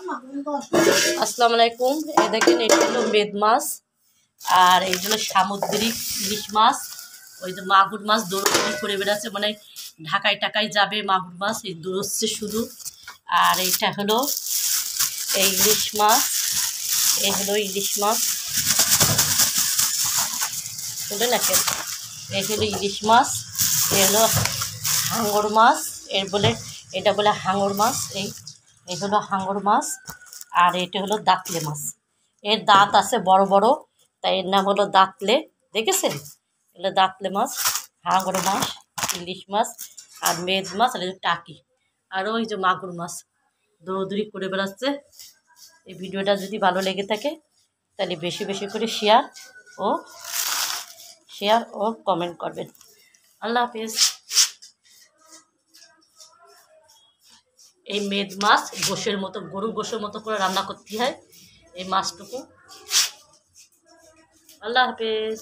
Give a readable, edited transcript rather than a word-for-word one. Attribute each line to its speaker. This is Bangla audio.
Speaker 1: আসসালামু আলাইকুম। এই দেখেন এটা হলো মেদ মাছ আর এই হলো সামুদ্রিক ইলিশ মাছ। ওই যে মাগুর মাছ দৌড়ি করে বেড়াচ্ছে, মানে ঢাকায় টাকায় যাবে মাগুর মাছ, এই দৌড়চ্ছে শুধু। আর এইটা হলো এই ইলিশ মাছ, এই হলো ইলিশ মাছ, বুঝলেন না কেন? এই হলো ইলিশ মাছ, এই হলো হাঙর মাছ, এটা বলে হাঙর মাছ। এই হলো হাঙর মাছ আর এটা হলো দাঁতলে মাছ। এর দাঁত আছে বড় বড়, তাই এর নাম হলো দাঁতলে। দেখেছেন? এগুলো দাঁতলে মাছ, হাঙর মাছ, ইলিশ মাছ আর মেদ মাছ আর এই যে টাকি আর ওই যে মাগুর মাছ দৌড়দৌড়ি করে বেড়াচ্ছে। এই ভিডিওটা যদি ভালো লেগে থাকে তাহলে বেশি বেশি করে শেয়ার ও কমেন্ট করবেন। আল্লাহ হাফেজ। এই মেদ মাছ গোশের মতো, গরুর গোশের মতো করে রান্না করতে হয় এই মাছটুকু। আল্লাহ হাফেজ।